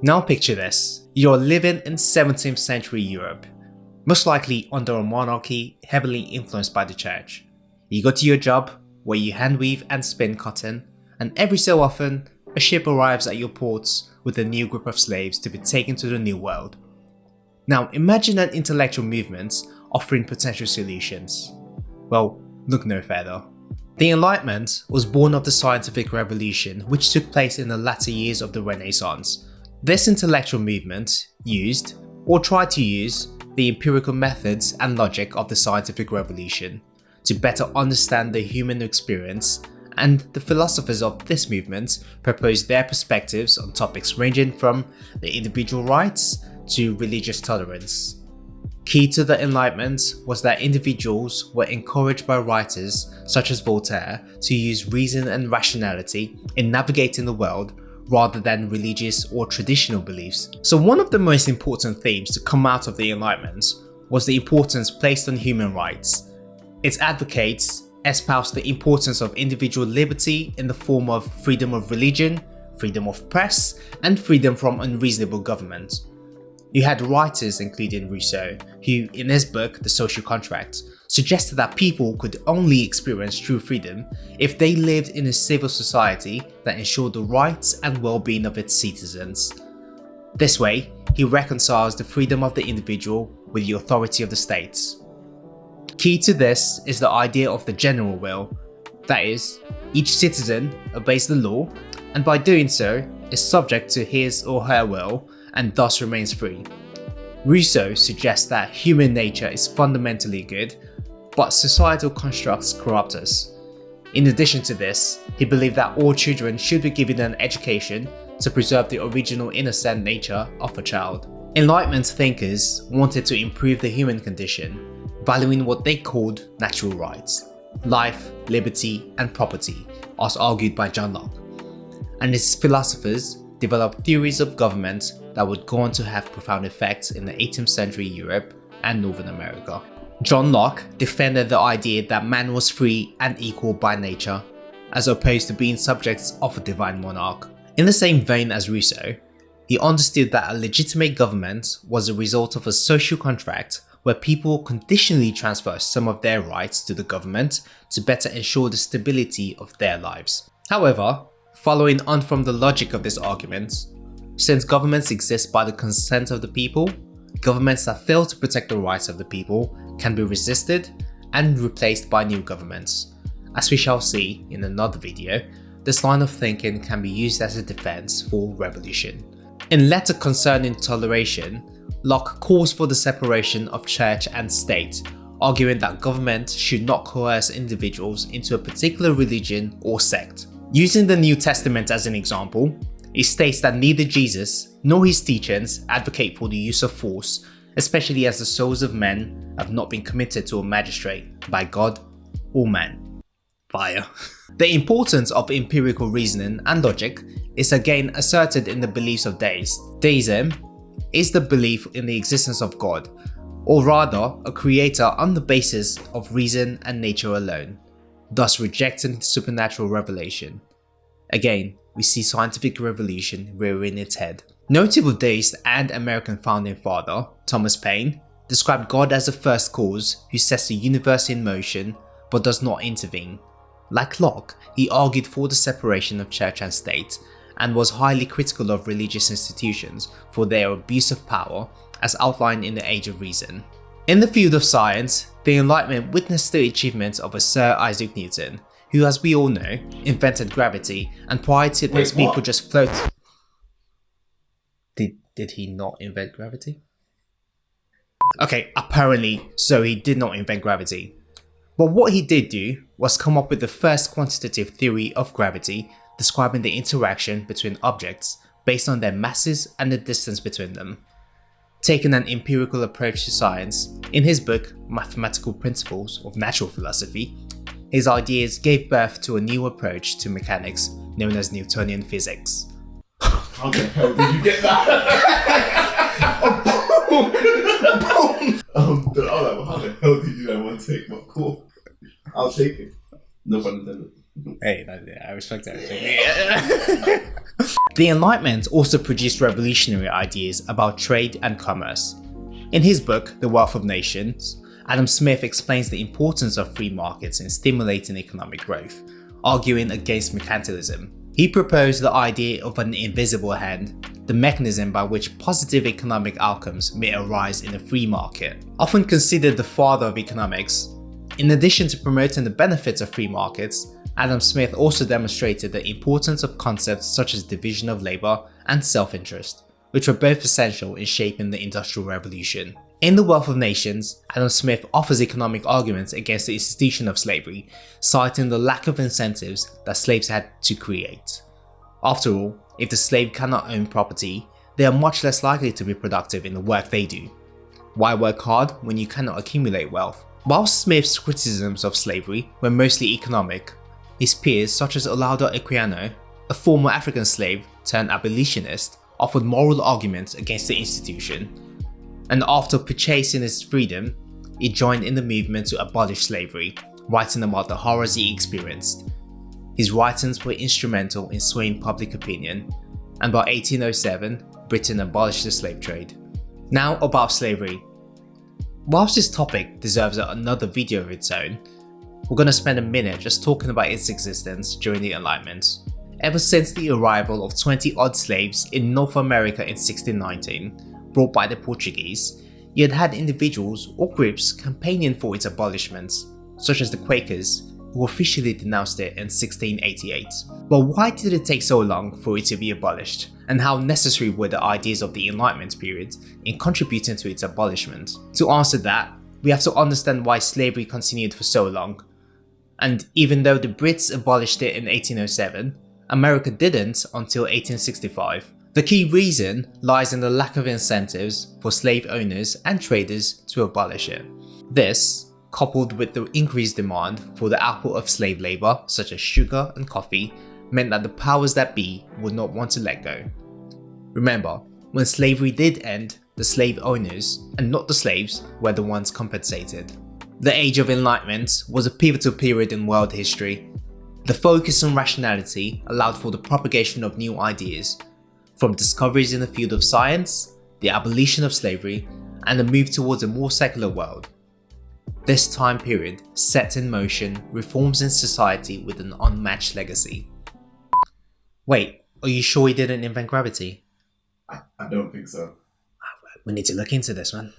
Now picture this, you're living in 17th century Europe, most likely under a monarchy heavily influenced by the church. You go to your job, where you handweave and spin cotton, and every so often, a ship arrives at your ports with a new group of slaves to be taken to the New World. Now imagine an intellectual movement offering potential solutions. Well, look no further. The Enlightenment was born of the scientific revolution which took place in the latter years of the Renaissance. This intellectual movement used, or tried to use, the empirical methods and logic of the scientific revolution to better understand the human experience, and the philosophers of this movement proposed their perspectives on topics ranging from the individual rights to religious tolerance. Key to the Enlightenment was that individuals were encouraged by writers such as Voltaire to use reason and rationality in navigating the world rather than religious or traditional beliefs. So one of the most important themes to come out of the Enlightenment was the importance placed on human rights. Its advocates espoused the importance of individual liberty in the form of freedom of religion, freedom of press, and freedom from unreasonable government. You had writers including Rousseau, who in his book The Social Contract suggested that people could only experience true freedom if they lived in a civil society that ensured the rights and well-being of its citizens. This way, he reconciles the freedom of the individual with the authority of the state. Key to this is the idea of the general will, that is, each citizen obeys the law and by doing so is subject to his or her will and thus remains free. Rousseau suggests that human nature is fundamentally good, but societal constructs corrupt us. In addition to this, he believed that all children should be given an education to preserve the original innocent nature of a child. Enlightenment thinkers wanted to improve the human condition, valuing what they called natural rights, life, liberty, and property, as argued by John Locke. And his philosophers developed theories of government that would go on to have profound effects in the 18th century Europe and Northern America. John Locke defended the idea that man was free and equal by nature, as opposed to being subjects of a divine monarch. In the same vein as Rousseau, he understood that a legitimate government was a result of a social contract where people conditionally transfer some of their rights to the government to better ensure the stability of their lives. However, following on from the logic of this argument, since governments exist by the consent of the people, governments that fail to protect the rights of the people can be resisted and replaced by new governments. As we shall see in another video, this line of thinking can be used as a defense for revolution. In Letter Concerning Toleration, Locke calls for the separation of church and state, arguing that government should not coerce individuals into a particular religion or sect. Using the New Testament as an example, he states that neither Jesus nor his teachings advocate for the use of force, especially as the souls of men have not been committed to a magistrate by God or man. Fire. The importance of empirical reasoning and logic is again asserted in the beliefs of deists. Deism is the belief in the existence of God, or rather a creator on the basis of reason and nature alone, thus rejecting supernatural revelation. Again, we see scientific revolution rearing its head. Notable deist and American founding father, Thomas Paine, described God as the first cause who sets the universe in motion but does not intervene. Like Locke, he argued for the separation of church and state and was highly critical of religious institutions for their abuse of power as outlined in the Age of Reason. In the field of science, the Enlightenment witnessed the achievements of a Sir Isaac Newton, who, as we all know, invented gravity, and prior to this people just float. Did he not invent gravity? Okay, apparently, so he did not invent gravity. But what he did do was come up with the first quantitative theory of gravity, describing the interaction between objects based on their masses and the distance between them. Taking an empirical approach to science, in his book Mathematical Principles of Natural Philosophy, his ideas gave birth to a new approach to mechanics known as Newtonian physics. How the hell did you get that? How the hell did you do that one take? But cool. I'll take it. No pun intended. Hey, I respect that. The Enlightenment also produced revolutionary ideas about trade and commerce. In his book, The Wealth of Nations, Adam Smith explains the importance of free markets in stimulating economic growth, arguing against mercantilism. He proposed the idea of an invisible hand, the mechanism by which positive economic outcomes may arise in a free market. Often considered the father of economics, in addition to promoting the benefits of free markets, Adam Smith also demonstrated the importance of concepts such as division of labor and self-interest, which were both essential in shaping the Industrial Revolution. In The Wealth of Nations, Adam Smith offers economic arguments against the institution of slavery, citing the lack of incentives that slaves had to create. After all, if the slave cannot own property, they are much less likely to be productive in the work they do. Why work hard when you cannot accumulate wealth? While Smith's criticisms of slavery were mostly economic, his peers such as Olaudah Equiano, a former African slave turned abolitionist, offered moral arguments against the institution, and after purchasing his freedom, he joined in the movement to abolish slavery, writing about the horrors he experienced. His writings were instrumental in swaying public opinion, and by 1807, Britain abolished the slave trade. Now about slavery. Whilst this topic deserves another video of its own, we're going to spend a minute just talking about its existence during the Enlightenment. Ever since the arrival of 20-odd slaves in North America in 1619, brought by the Portuguese, you had individuals or groups campaigning for its abolishment, such as the Quakers, who officially denounced it in 1688. But why did it take so long for it to be abolished, and how necessary were the ideas of the Enlightenment period in contributing to its abolishment? To answer that, we have to understand why slavery continued for so long. And even though the Brits abolished it in 1807, America didn't until 1865. The key reason lies in the lack of incentives for slave owners and traders to abolish it. This, coupled with the increased demand for the output of slave labor such as sugar and coffee, meant that the powers that be would not want to let go. Remember, when slavery did end, the slave owners, and not the slaves, were the ones compensated. The Age of Enlightenment was a pivotal period in world history. The focus on rationality allowed for the propagation of new ideas, from discoveries in the field of science, the abolition of slavery, and the move towards a more secular world. This time period set in motion reforms in society with an unmatched legacy. Wait, are you sure he didn't invent gravity? I don't think so. We need to look into this, man.